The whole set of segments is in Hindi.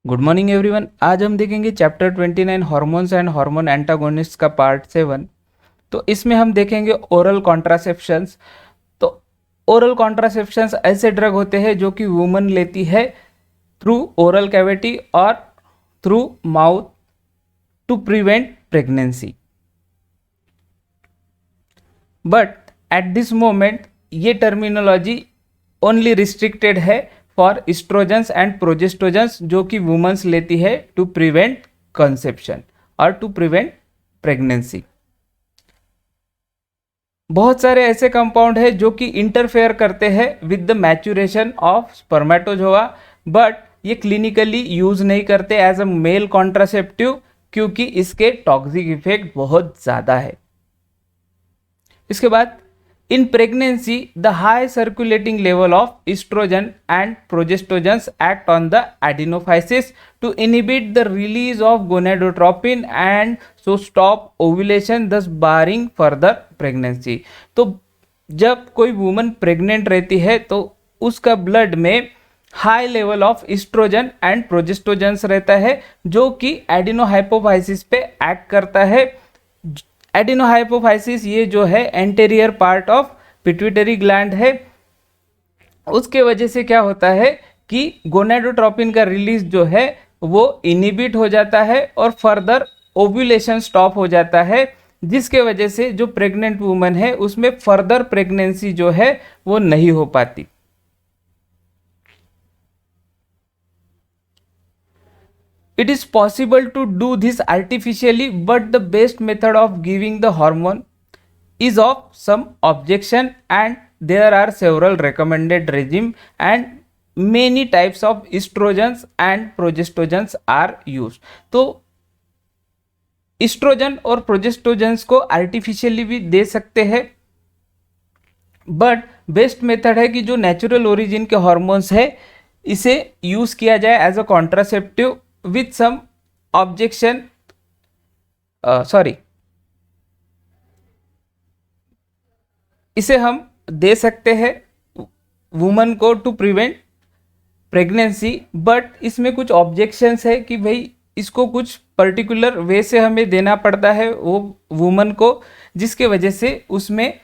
Good morning everyone. आज हम देखेंगे chapter 29 hormones and hormone antagonist का पार्ट 7। तो इसमें हम देखेंगे ओरल कॉन्ट्रासेप्शंस। तो ओरल कॉन्ट्रासेप्शंस ऐसे ड्रग होते हैं जो कि वुमन लेती है थ्रू ओरल कैविटी और through mouth to prevent pregnancy. But at this moment ये टर्मिनोलॉजी ओनली रिस्ट्रिक्टेड है फॉर इस्ट्रोजेंस एंड प्रोजेस्ट्रोजेंस जो कि वुमेन्स लेती है टू प्रिवेंट कंसेप्शन और टू प्रिवेंट प्रेगनेंसी। बहुत सारे ऐसे कंपाउंड है जो कि इंटरफेयर करते हैं with the maturation of spermatozoa, but ये क्लिनिकली यूज नहीं करते एज अ मेल कॉन्ट्रासेप्टिव क्योंकि इसके टॉक्सिक इफेक्ट बहुत ज़्यादा है। इसके बाद in pregnancy the high circulating level of estrogen and progestins act on the adenophysis to inhibit the release of gonadotropin and so stop ovulation, thus barring further pregnancy। तो जब कोई वुमन प्रेग्नेंट रहती है तो उसका ब्लड में high level of oestrogen and progestogens रहता है जो कि एडिनोहाइपोफाइसिस पे एक्ट करता है। एडिनोहाइपोफाइसिस ये जो है anterior part of pituitary gland है। उसके वजह से क्या होता है कि गोनाडोट्रोपिन का रिलीज जो है वो इनिबिट हो जाता है और फर्दर ओव्यूलेशन स्टॉप हो जाता है, जिसके वजह से जो प्रेग्नेंट वुमन है उसमें फर्दर प्रेगनेंसी जो है वो नहीं हो पाती। It is possible to do this artificially, but the best method of giving the hormone is of some objection and there are several recommended regime and many types of estrogens and progestogens are used। तो एस्ट्रोजन और प्रोजेस्टोजेंस को आर्टिफिशियली भी दे सकते हैं, बट बेस्ट मेथड है कि जो नेचुरल ओरिजिन के हॉर्मोन्स है इसे यूज किया जाए as a contraceptive with some objection. Sorry, इसे हम दे सकते हैं वुमन को टू प्रिवेंट प्रेगनेंसी, बट इसमें कुछ ऑब्जेक्शंस है कि भाई इसको कुछ पर्टिकुलर वे से हमें देना पड़ता है वो वुमन को, जिसके वजह से उसमें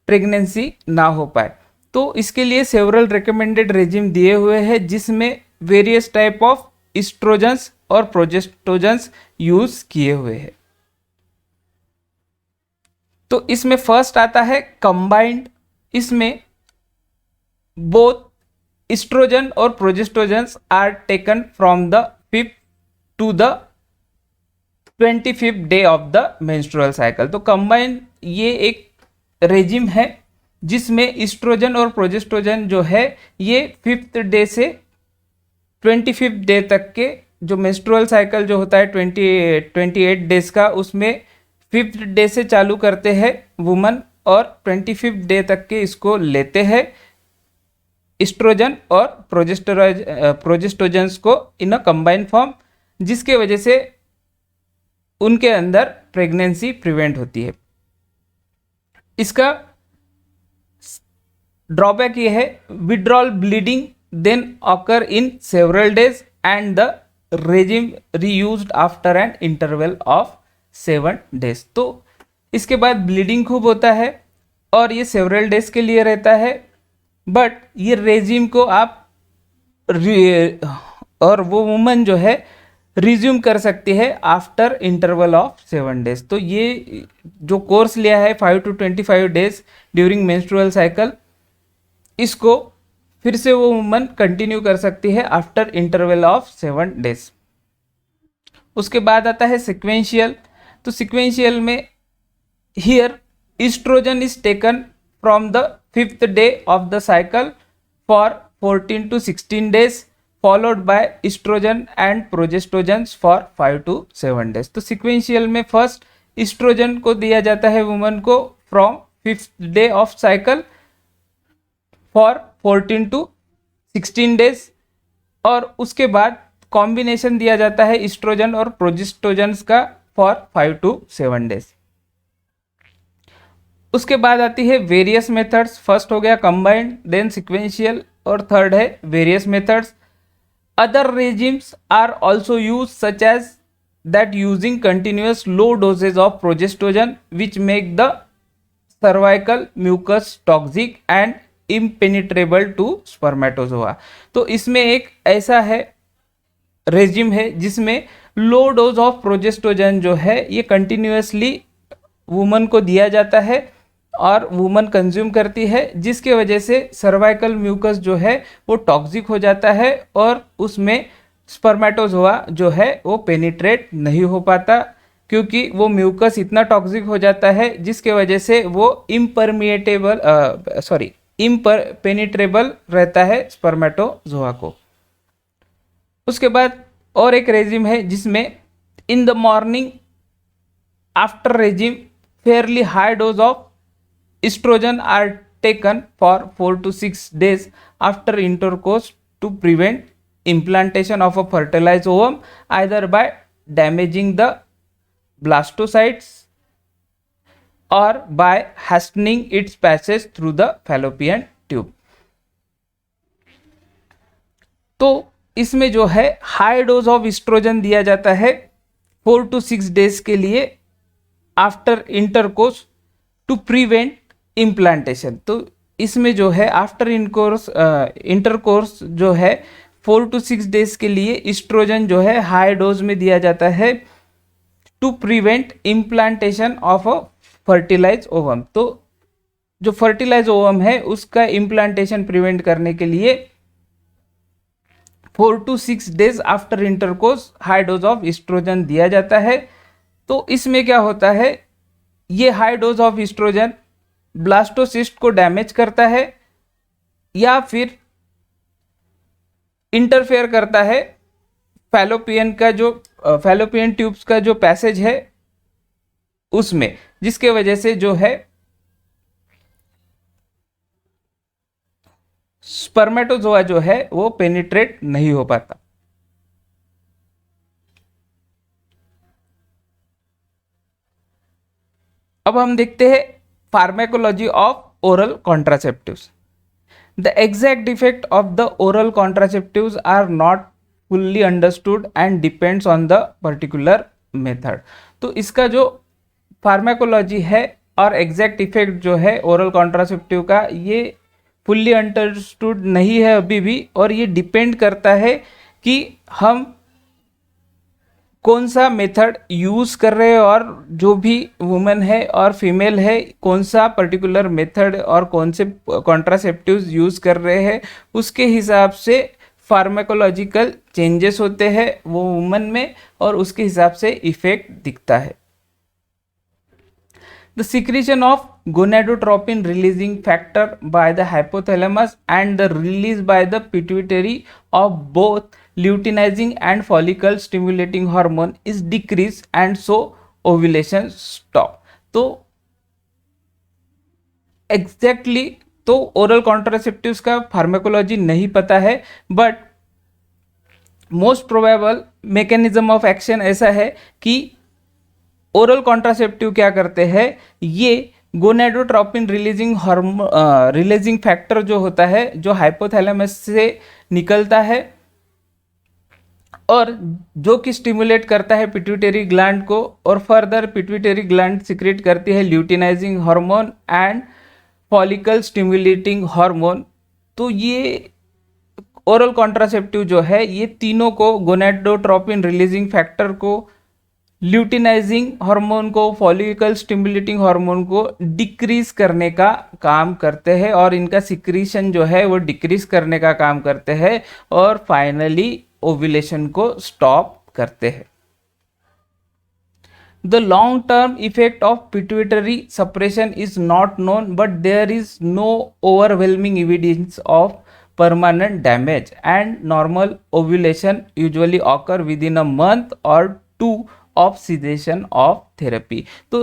प्रेगनेंसी ना हो पाए। तो इसके लिए सेवरल रिकमेंडेड रेजिम दिए हुए हैं जिसमें वेरियस टाइप ऑफ एस्ट्रोजेंस और प्रोजेस्टोजेंस यूज किए हुए हैं। तो इसमें फर्स्ट आता है कंबाइंड। इसमें बोथ एस्ट्रोजन और progestogens are taken from the 5th to the 25th day of the menstrual cycle. तो कंबाइंड ये एक रेजिम है जिसमें एस्ट्रोजन और प्रोजेस्टोजन जो है ये 5th डे से 25th डे तक के जो मेंस्ट्रुअल साइकिल जो होता है 28 डेज का, उसमें 5th डे से चालू करते हैं वुमन और 25th डे तक के इसको लेते हैं एस्ट्रोजन और प्रोजेस्टोजेंस को इन अ कंबाइंड फॉर्म, जिसके वजह से उनके अंदर प्रेगनेंसी प्रिवेंट होती है। इसका ड्रॉबैक ये है withdrawal bleeding then occur in several days and the regime reused after an interval of 7 days. तो इसके बाद ब्लीडिंग खूब होता है और ये सेवरल डेज के लिए रहता है, बट ये रेजिम को आप और वो वुमन जो है रिज्यूम कर सकती है आफ्टर इंटरवल ऑफ 7 डेज। तो ये जो कोर्स लिया है 5 to 25 days during menstrual cycle, इसको फिर से वो वुमन कंटिन्यू कर सकती है आफ्टर इंटरवल ऑफ 7 डेज। उसके बाद आता है सिक्वेंशियल। तो सिक्वेंशियल में here estrogen is taken from the 5th day of the cycle for 14 to 16 days followed by estrogen and progestogens for 5 to 7 days। तो सिक्वेंशियल में फर्स्ट एस्ट्रोजन को दिया जाता है वुमन को from 5th day of cycle for 14 to 16 days और उसके बाद कॉम्बिनेशन दिया जाता है एस्ट्रोजन और प्रोजेस्टोजेंस का फॉर 5 to 7 days। उसके बाद आती है वेरियस मेथड्स। फर्स्ट हो गया कंबाइंड, देन सिक्वेंशियल और थर्ड है various methods. Other regimes are also used, such as that using continuous low doses of progestogen, which make the cervical mucus toxic and impenetrable to spermatozoa. तो इसमें एक ऐसा है रेजिम है जिसमें लो डोज ऑफ प्रोजेस्टोजन जो है ये कंटिन्यूसली वुमन को दिया जाता है और वुमन कंज्यूम करती है, जिसके वजह से सर्वाइकल म्यूकस जो है वो टॉक्सिक हो जाता है और उसमें स्पर्मेटोजोआ जो है वो पेनिट्रेट नहीं हो पाता, क्योंकि वो म्यूकस इतना टॉक्सिक हो जाता है जिसके वजह से वो पेनिट्रेबल रहता है स्पर्मेटोजोआ को। उसके बाद और एक रेजिम है जिसमें in the morning after regime fairly high dose of estrogen are taken for 4 to 6 days after intercourse to prevent implantation of a fertilized ovum, either by damaging the blastocytes or by hastening its passage through the fallopian tube. तो इसमें जो है हाई डोज ऑफ एस्ट्रोजन दिया जाता है 4 to 6 डेज के लिए after intercourse to prevent implantation. तो इसमें जो है आफ्टर इंटरकोर्स जो है 4 to 6 डेज के लिए एस्ट्रोजन जो है हाई डोज में दिया जाता है to prevent implantation of a fertilize ovum. तो जो फर्टिलाइज ओवम है उसका इम्प्लांटेशन प्रिवेंट करने के लिए 4 to 6 days after intercourse high dose of oestrogen दिया जाता है। तो इसमें क्या होता है, ये high dose of oestrogen blastocyst को डैमेज करता है या फिर इंटरफेयर करता है फैलोपियन ट्यूब्स का जो पैसेज है उसमें, जिसके वजह से जो है स्पर्मेटोजोआ जो है वो पेनिट्रेट नहीं हो पाता। अब हम देखते हैं pharmacology of oral contraceptives. The exact effect of the oral contraceptives are not fully understood and depends on the particular method. तो इसका जो फार्मेकोलॉजी है और एग्जैक्ट इफेक्ट जो है ओरल कॉन्ट्रासेप्टिव का ये फुल्ली अंडरस्टूड नहीं है अभी भी, और ये डिपेंड करता है कि हम कौन सा मेथड यूज़ कर रहे हैं और जो भी वुमेन है और फीमेल है कौन सा पर्टिकुलर मेथड और कौन से कॉन्ट्रासेप्टिव्स यूज़ कर रहे हैं, उसके हिसाब से फार्मेकोलॉजिकल चेंजेस होते हैं वो वुमेन में और उसके हिसाब से इफेक्ट दिखता है। The secretion of gonadotropin releasing factor by the hypothalamus and the release by the pituitary of both luteinizing and follicle stimulating hormone is decreased and so ovulation stop. तो एग्जैक्टली तो ओरल कॉन्ट्रासेप्टिव्स का फार्मेकोलॉजी नहीं पता है, but most probable mechanism of action ऐसा है कि ओरल कॉन्ट्रासेप्टिव क्या करते हैं, ये गोनेडोट्रोपिन रिलीजिंग फैक्टर जो होता है जो हाइपोथैलेमस से निकलता है और जो कि स्टिमुलेट करता है पिट्यूटरी ग्लैंड को, और फर्दर पिट्यूटरी ग्लैंड सिक्रेट करती है luteinizing hormone and follicle stimulating hormone. तो ये ओरल कॉन्ट्रासेप्टिव जो है ये तीनों को, गोनेडोट्रोपिन रिलीजिंग फैक्टर को, ल्यूटिनाइजिंग हार्मोन को, फॉलिकल स्टिमुलेटिंग हार्मोन को डिक्रीज करने का काम करते हैं और इनका सिक्रीशन जो है वो डिक्रीज करने का काम करते हैं और फाइनली ओव्यूलेशन को स्टॉप करते हैं। The long term effect of pituitary suppression is not known, but there is no overwhelming evidence of permanent damage and normal ovulation usually occur within a month or 2 of cessation of therapy। तो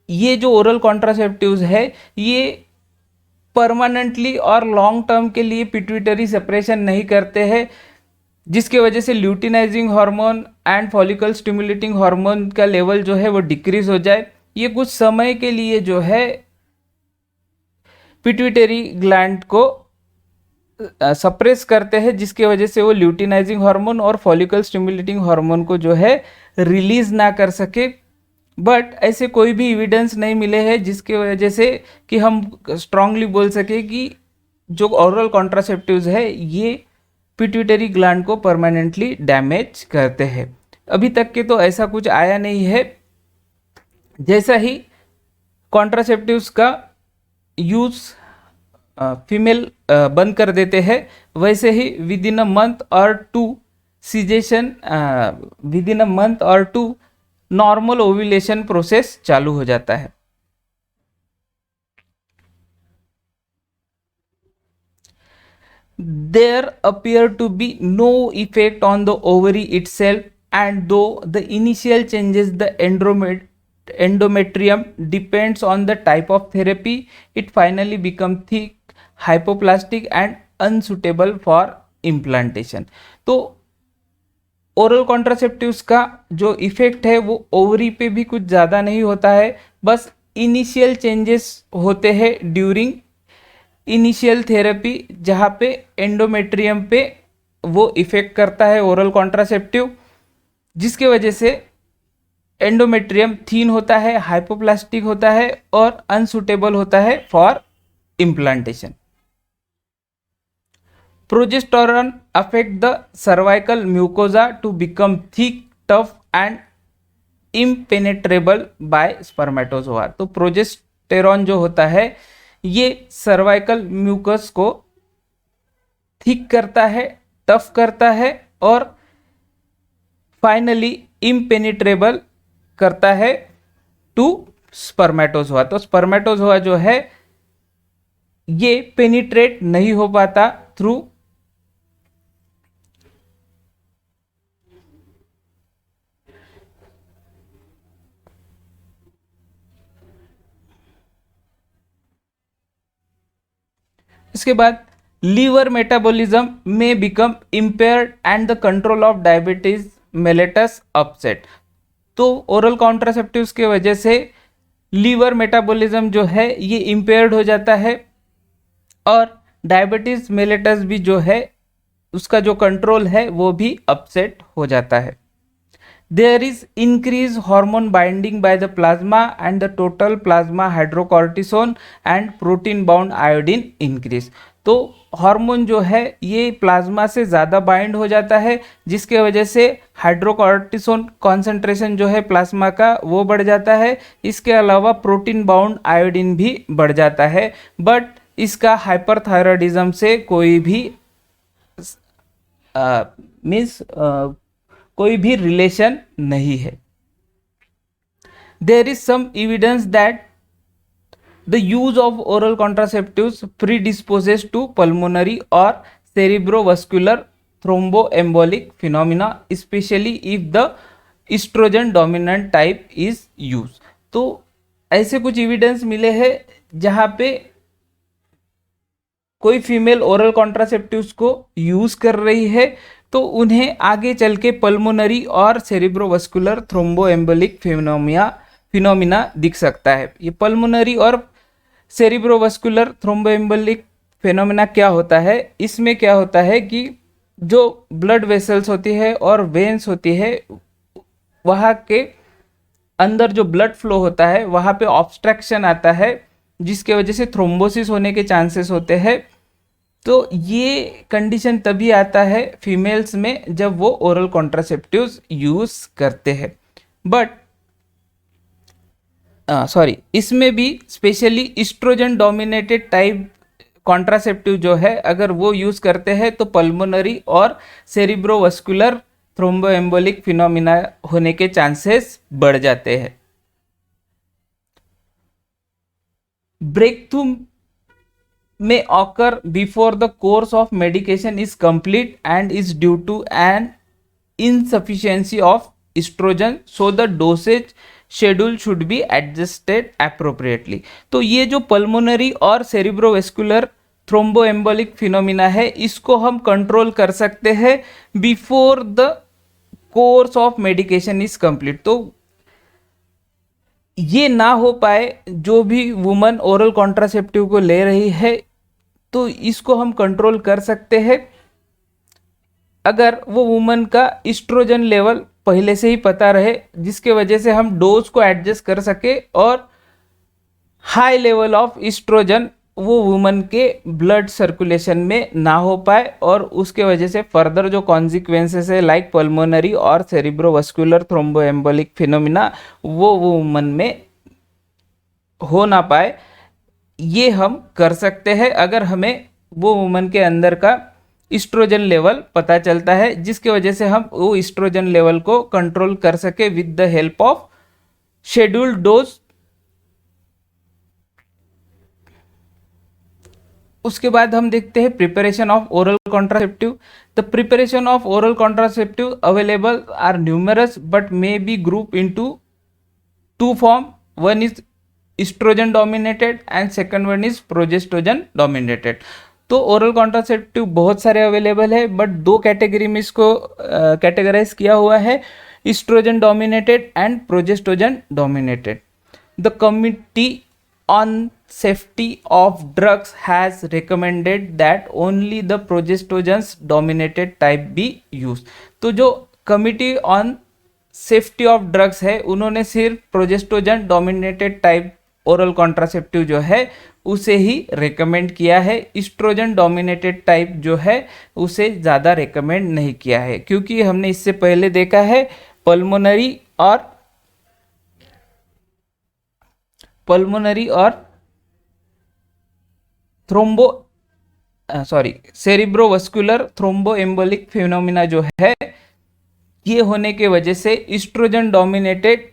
ये जो ओरल कॉन्ट्रासेप्टिव्स है ये परमानेंटली और लॉन्ग टर्म के लिए पिट्यूटरी सेपरेशन नहीं करते हैं, जिसके वजह से luteinizing hormone and follicle stimulating hormone का लेवल जो है वो डिक्रीज हो जाए। ये कुछ समय के लिए जो है पिट्यूटरी ग्लैंड को सप्रेस करते हैं, जिसकी वजह से वो ल्यूटिनाइजिंग हार्मोन और फॉलिकल स्टिमुलेटिंग हार्मोन को जो है रिलीज ना कर सके। बट ऐसे कोई भी एविडेंस नहीं मिले हैं जिसकी वजह से कि हम स्ट्रांगली बोल सके कि जो ओरल कॉन्ट्रासेप्टिव्स है ये पिट्यूटरी ग्लैंड को परमानेंटली डैमेज करते हैं। अभी तक के तो ऐसा कुछ आया नहीं है। जैसा ही कॉन्ट्रासेप्टिव्स का यूज फीमेल बंद कर देते हैं, वैसे ही विद इन अ मंथ और to cessation, within a month और टू नॉर्मल ओव्यूलेशन प्रोसेस चालू हो जाता है। There appear to be no effect on the ovary itself, and though the initial changes the endometrium depends on the type of therapy, it finally becomes thick, hypoplastic and unsuitable for implantation. तो ओरल कॉन्ट्रासेप्टिव्स का जो इफेक्ट है वो ओवरी पे भी कुछ ज़्यादा नहीं होता है, बस इनिशियल चेंजेस होते हैं ड्यूरिंग इनिशियल थेरेपी, जहाँ पे एंडोमेट्रियम पे वो इफेक्ट करता है ओरल कॉन्ट्रासेप्टिव, जिसके वजह से एंडोमेट्रियम थीन होता है, हाइपोप्लास्टिक होता है और अनसुटेबल होता है for implantation. Progesterone affect the cervical mucosa to become thick, tough and impenetrable by spermatozoa। तो प्रोजेस्टेरॉन जो होता है ये सर्वाइकल म्यूकस को थिक करता है, टफ करता है और फाइनली इम्पेनिट्रेबल करता है टू स्पर्मेटोजोआ। तो स्पर्मेटोजोआ जो है ये पेनिट्रेट नहीं हो पाता थ्रू इसके बाद लीवर मेटाबॉलिज्म में become impaired and the control of diabetes mellitus upset. तो ओरल कॉन्ट्रासेप्टिव्स के वजह से लीवर मेटाबॉलिज्म जो है ये इम्पेयर्ड हो जाता है और डायबिटीज मेलेटस भी जो है उसका जो कंट्रोल है वो भी अपसेट हो जाता है। There is increased hormone binding by the plasma and the total plasma hydrocortisone and protein bound iodine increase। तो हार्मोन जो है ये प्लाज्मा से ज़्यादा बाइंड हो जाता है, जिसके वजह से हाइड्रोकॉर्टिसोन कॉन्सेंट्रेशन जो है प्लाज्मा का वो बढ़ जाता है। इसके अलावा प्रोटीन बाउंड आयोडीन भी बढ़ जाता है, बट इसका हाइपरथायरॉयडिज्म से कोई भी कोई भी रिलेशन नहीं है। There is some evidence that the use of oral contraceptives predisposes to pulmonary और cerebrovascular thromboembolic phenomena, specially if the oestrogen dominant type is use. तो ऐसे कुछ एविडेंस मिले हैं जहाँ पे कोई फीमेल ओरल कॉन्ट्रासेप्टिव्स को यूज कर रही है तो उन्हें आगे चल के पल्मोनरी और सेरिब्रोवास्कुलर थ्रोम्बोएम्बोलिक फिनोमिना दिख सकता है। ये पल्मोनरी और सेरिब्रोवास्कुलर थ्रोम्बोएम्बोलिक फिनोमिना क्या होता है? इसमें क्या होता है कि जो ब्लड वेसल्स होती है और वेन्स होती है वहाँ के अंदर जो ब्लड फ्लो होता है वहाँ पे ऑब्स्ट्रक्शन आता है, जिसके वजह से थ्रोम्बोसिस होने के चांसेस होते हैं। तो ये कंडीशन तभी आता है फीमेल्स में जब वो ओरल कॉन्ट्रासेप्टिव्स यूज करते हैं। बट इसमें भी specially estrogen dominated type contraceptive जो है अगर वो यूज करते हैं तो पल्मोनरी और सेरिब्रोवास्कुलर थ्रोम्बोएम्बोलिक फिनोमिना होने के चांसेस बढ़ जाते हैं। Breakthrough may occur before the course of medication is complete and is due to an insufficiency of estrogen, so the dosage schedule should be adjusted appropriately। तो ये जो पल्मोनरी और सेरिब्रोवेस्कुलर थ्रोम्बोएम्बोलिक फिनोमिना है इसको हम कंट्रोल कर सकते हैं before the course of medication is complete. तो ये ना हो पाए जो भी वुमन ओरल कॉन्ट्रासेप्टिव को ले रही है तो इसको हम कंट्रोल कर सकते हैं अगर वो वुमन का इस्ट्रोजन लेवल पहले से ही पता रहे, जिसके वजह से हम डोज को एडजस्ट कर सके और हाई लेवल ऑफ इस्ट्रोजन वो वुमन के ब्लड सर्कुलेशन में ना हो पाए और उसके वजह से फर्दर जो कॉन्सिक्वेंसेस है लाइक पल्मोनरी और सेरिब्रोवास्कुलर थ्रोम्बोएम्बोलिक फिनोमिना वो वुमन में हो ना पाए। ये हम कर सकते हैं अगर हमें वो वुमन के अंदर का इस्ट्रोजन लेवल पता चलता है, जिसके वजह से हम वो इस्ट्रोजन लेवल को कंट्रोल कर सके with the help of scheduled dose. उसके बाद हम देखते हैं preparation of oral contraceptive. The preparation of oral contraceptive available are numerous but may be group into two form, one is estrogen dominated and second one is progestogen dominated. तो ओरल कॉन्ट्रासेप्टिव बहुत सारे अवेलेबल है बट दो कैटेगरी में इसको कैटेगराइज किया हुआ है, estrogen dominated and progestogen dominated. The committee on safety of drugs has recommended that only the progestogens dominated type be used। तो जो committee on safety of drugs है उन्होंने सिर्फ progestogen dominated type oral contraceptive जो है उसे ही रेकमेंड किया है, इस्ट्रोजन डोमिनेटेड टाइप जो है उसे ज़्यादा रेकमेंड नहीं किया है, क्योंकि हमने इससे पहले देखा है पल्मोनरी और सेरिब्रोवास्कुलर थ्रोम्बोएम्बोलिक फिनोमिना जो है ये होने के वजह से इस्ट्रोजन डोमिनेटेड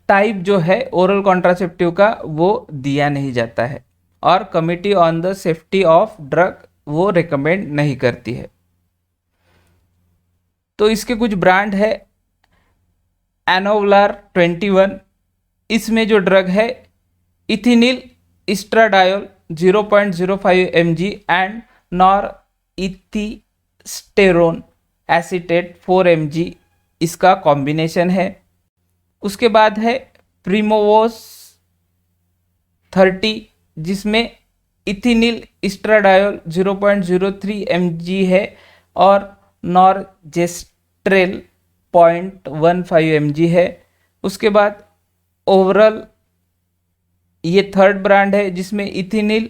टाइप जो है ओरल कॉन्ट्रासेप्टिव का वो दिया नहीं जाता है और committee on the safety of drug वो रेकमेंड नहीं करती है। तो इसके कुछ ब्रांड है, एनोवलार 21, इसमें जो ड्रग है ethinyl oestradiol 0.05 mg and norethisterone acetate 4 mg इसका कॉम्बिनेशन है। उसके बाद है प्रीमोवोस 30 जिसमें इथिनिल इस्ट्राडायोल 0.03 mg है और नॉरजेस्ट्रेल 0.15 mg है। उसके बाद ओवरल ये थर्ड ब्रांड है जिसमें इथिनिल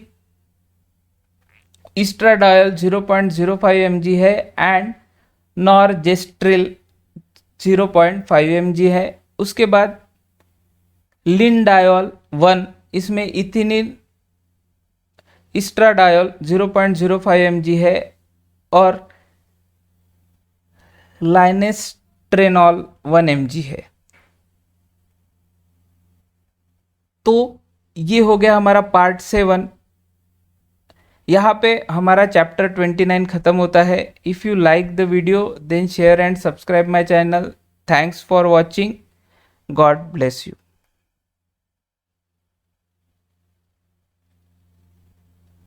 इस्ट्राडायोल 0.05 mg है एंड नॉरजेस्ट्रेल 0.5 mg है। उसके बाद लिंडायोल 1, इसमें इथिनिल इस्ट्राडायोल 0.05 mg है और लाइनेस्ट्रेनॉल 1 mg है। तो ये हो गया हमारा पार्ट 7। यहाँ पे हमारा चैप्टर 29 खत्म होता है। If you like the video then share and subscribe my channel. Thanks for watching. God bless you.